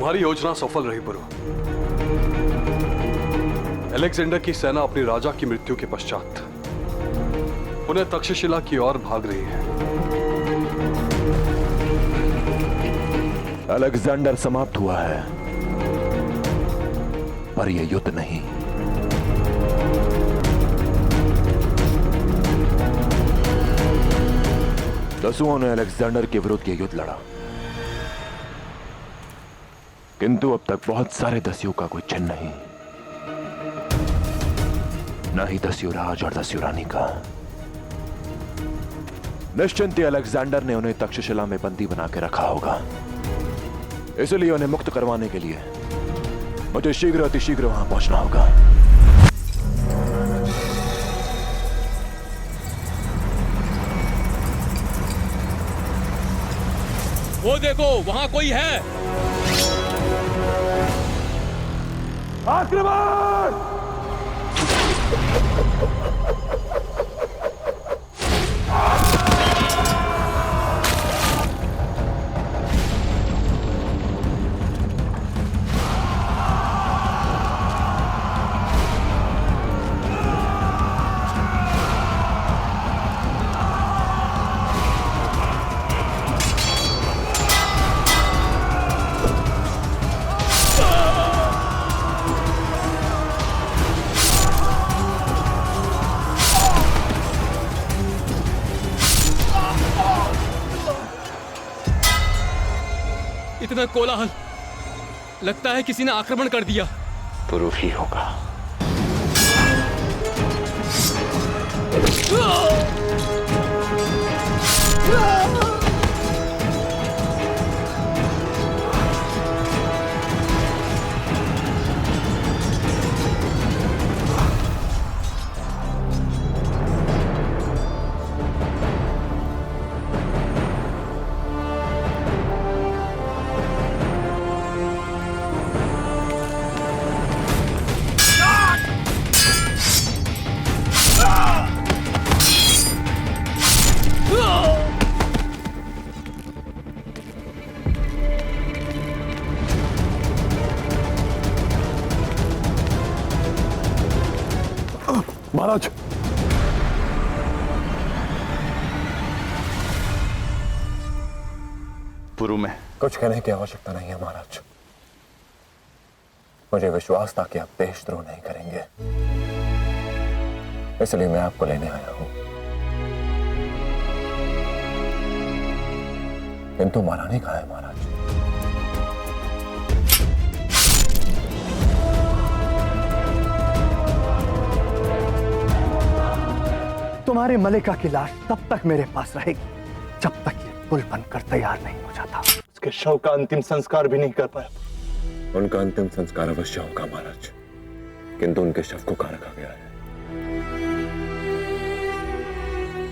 तुम्हारी योजना सफल रही पुरु। अलेक्जेंडर की सेना अपनी राजा की मृत्यु के पश्चात पुनः तक्षशिला की ओर भाग रही है। अलेक्जेंडर समाप्त हुआ है, पर यह युद्ध नहीं। दस्युओं ने अलेक्जेंडर के विरुद्ध यह युद्ध लड़ा, किंतु अब तक बहुत सारे दस्युओं का कोई चिन्ह नहीं, न ही दस्युराज और दस्युरानी का। निश्चिंत ही अलेक्जेंडर ने उन्हें तक्षशिला में बंदी बना के रखा होगा, इसलिए उन्हें मुक्त करवाने के लिए मुझे शीघ्र अतिशीघ्र वहां पहुंचना होगा। वो देखो, वहां कोई है। आक्रमण! इतना कोलाहल, लगता है किसी ने आक्रमण कर दिया। पुरु ही होगा। महाराज, पुरु में कुछ कहने की आवश्यकता नहीं है महाराज। मुझे विश्वास था कि आप देशद्रोह नहीं करेंगे, इसलिए मैं आपको लेने आया हूं। किंतु महारानी कहां है महाराज? तुम्हारी मलिका की लाश तब तक मेरे पास रहेगी जब तक ये पुल बनकर तैयार नहीं हो जाता। उसके शव का अंतिम संस्कार भी नहीं कर पाया। उनका अंतिम संस्कार अवश्य होगा महाराज, किंतु उनके शव को कहां रखा गया है?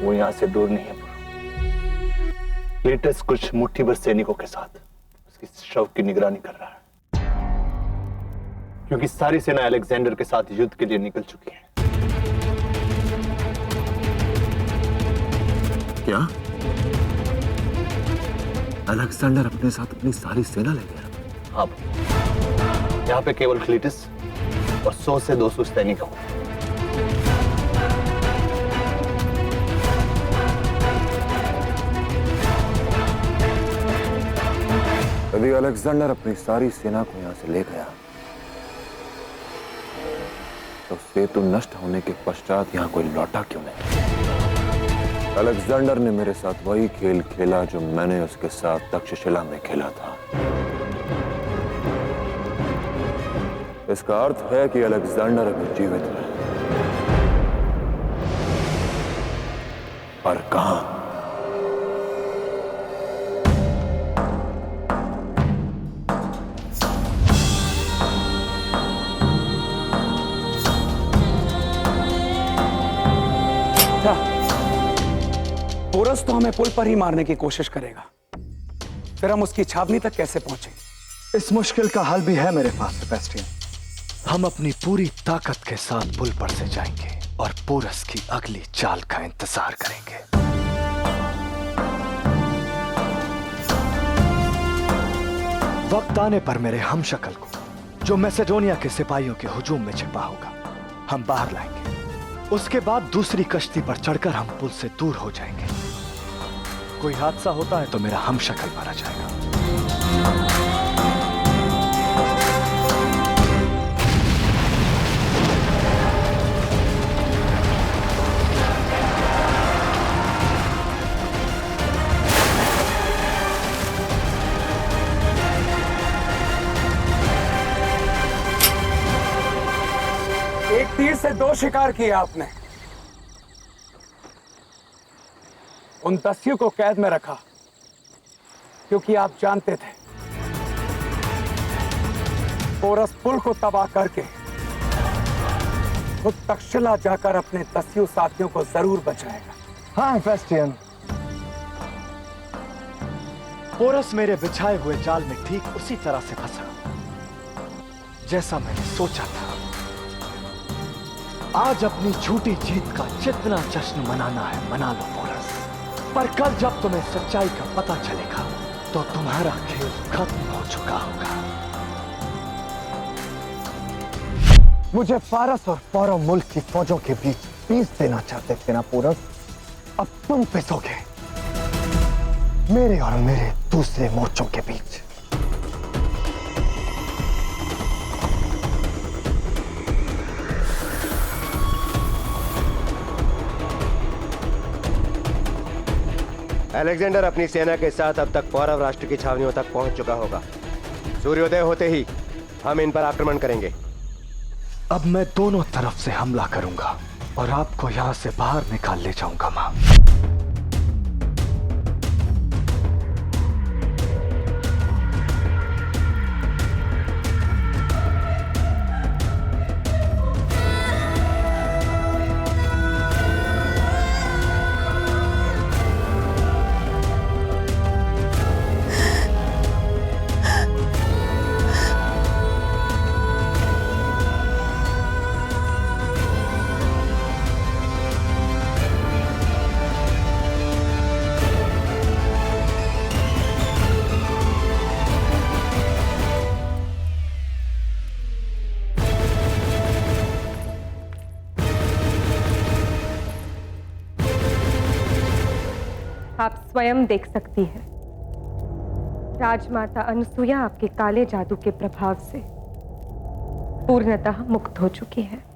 वो यहां से दूर नहीं है। क्लीटस कुछ मुट्ठी भर सैनिकों के साथ उसकी शव की निगरानी कर रहा है, क्योंकि सारी सेना अलेक्जेंडर के साथ युद्ध के लिए निकल चुकी है। क्या अलेक्जेंडर अपने साथ अपनी सारी सेना ले गया? हाँ, यहाँ पे केवल क्लीटस और 100 से 200 सैनिक हो। यदि अलेक्जेंडर अपनी सारी सेना को यहां से ले गया तो सेतु नष्ट होने के पश्चात यहां कोई लौटा क्यों नहीं? अलेक्जेंडर ने मेरे साथ वही खेल खेला जो मैंने उसके साथ तक्षशिला में खेला था। इसका अर्थ है कि अलेक्जेंडर अभी जीवित है, पर कहां? पोरस तो हमें पुल पर ही मारने की कोशिश करेगा, फिर हम उसकी छावनी तक कैसे पहुंचेंगे? इस मुश्किल का हल भी है मेरे पास सेबेस्टियन। हम अपनी पूरी ताकत के साथ पुल पर से जाएंगे और पोरस की अगली चाल का इंतजार करेंगे। वक्त आने पर मेरे हमशक्ल को, जो मैसेडोनिया के सिपाहियों के हुजूम में छिपा होगा, हम बाहर लाएंगे। उसके बाद दूसरी कश्ती पर चढ़कर हम पुल से दूर हो जाएंगे। कोई हादसा होता है तो मेरा हमशक्ल मारा जाएगा। एक तीर से दो शिकार किए आपने। उन दस्युओं को कैद में रखा क्योंकि आप जानते थे पोरस पुल को तबाह करके खुद तक्षशिला जाकर अपने दस्यु साथियों को जरूर बचाएगा। हाँ हेफेस्टियन, पोरस मेरे बिछाए हुए जाल में ठीक उसी तरह से फंसा जैसा मैंने सोचा था। आज अपनी झूठी जीत का जितना जश्न मनाना है मना लो पोरस, पर कल जब तुम्हें सच्चाई का पता चलेगा तो तुम्हारा खेल खत्म हो चुका होगा। मुझे फारस और पौरव मुल्क की फौजों के बीच पीस देना चाहते थे ना पोरस? अब तुम पिसोगे मेरे और मेरे दूसरे मोर्चों के बीच। अलेक्जेंडर अपनी सेना के साथ अब तक पौरव राष्ट्र की छावनियों तक पहुंच चुका होगा। सूर्योदय होते ही हम इन पर आक्रमण करेंगे। अब मैं दोनों तरफ से हमला करूंगा और आपको यहां से बाहर निकाल ले जाऊंगा मां। आप स्वयं देख सकती हैं, राजमाता अनसुया आपके काले जादू के प्रभाव से पूर्णतः मुक्त हो चुकी है।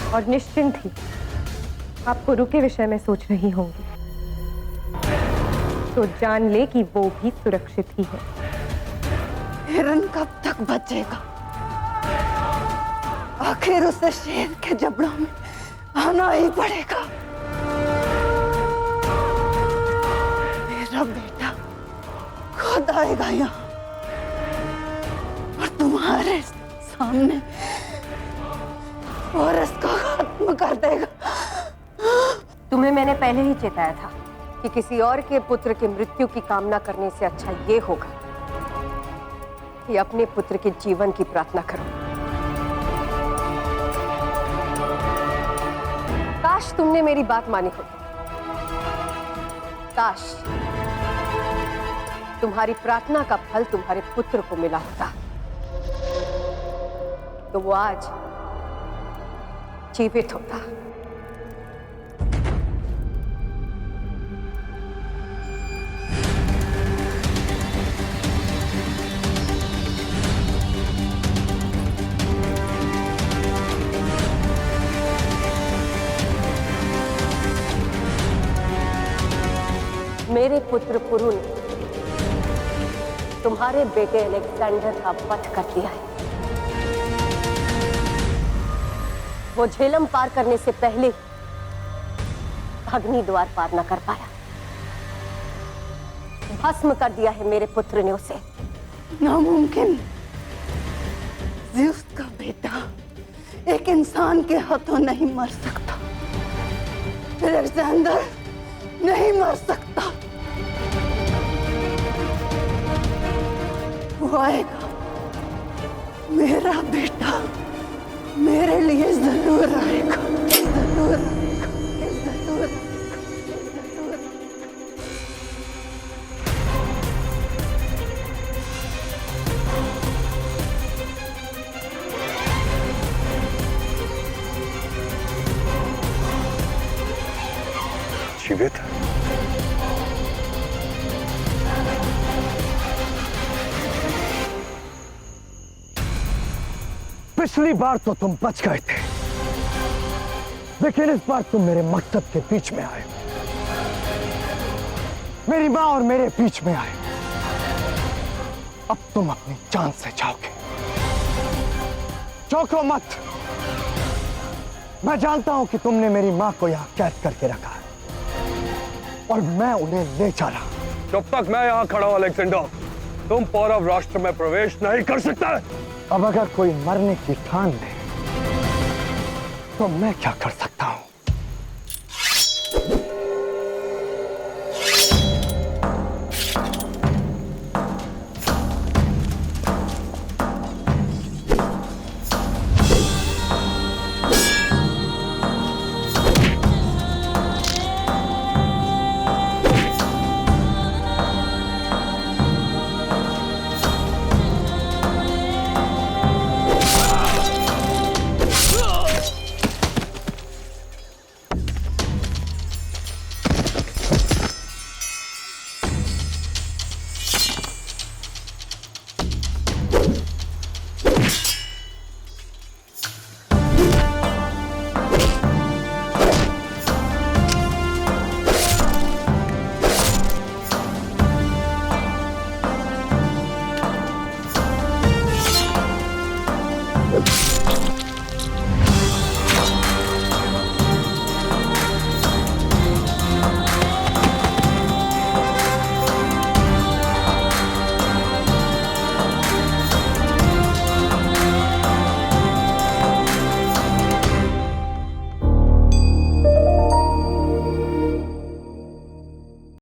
और निश्चिंत ही आप पुरु के विषय में सोच रही होंगी, तो जान ले कि वो भी सुरक्षित ही है। हिरन कब तक बचेगा? आखिर उसे शेर के जबड़ों में आना ही पड़ेगा। मेरा बेटा खुद आएगा यहाँ और तुम्हारे सामने पोरस को खत्म कर देगा। तुम्हें मैंने पहले ही चेताया था कि किसी और के पुत्र की मृत्यु की कामना करने से अच्छा ये होगा कि अपने पुत्र के जीवन की प्रार्थना करो। काश तुमने मेरी बात मानी होती। काश तुम्हारी प्रार्थना का फल तुम्हारे पुत्र को मिला होता, तो वो आज जीवित होता। मेरे पुत्र पुरु ने तुम्हारे बेटे अलेक्जेंडर का वध कर दिया है। वो झेलम पार करने से पहले अग्नि द्वार पार न कर पाया। भस्म कर दिया है मेरे पुत्र ने उसे। नामुमकिन। ज़्यूस का बेटा एक इंसान के हाथों नहीं मर सकता। अलेक्जेंडर नहीं मर सकता। वो आएगा, मेरा बेटा मेरे लिए जरूर आएगा, जरूर आएगा, जरूर आएगा, जरूर आएगा। जीवित पिछली बार तो तुम बच गए थे, लेकिन इस बार तुम मेरे मकसद के बीच में आए, मेरी मां और मेरे बीच में आए। अब तुम अपनी जान से जाओगे। चौंको मत। मैं जानता हूं कि तुमने मेरी मां को यहां कैद करके रखा है और मैं उन्हें ले जा रहा हूं। जब तक मैं यहाँ खड़ा हूँ अलेक्जेंडर, तुम पौरव राष्ट्र में प्रवेश नहीं कर सकता। अब अगर कोई मरने की ठान ले तो मैं क्या कर सकता हूं?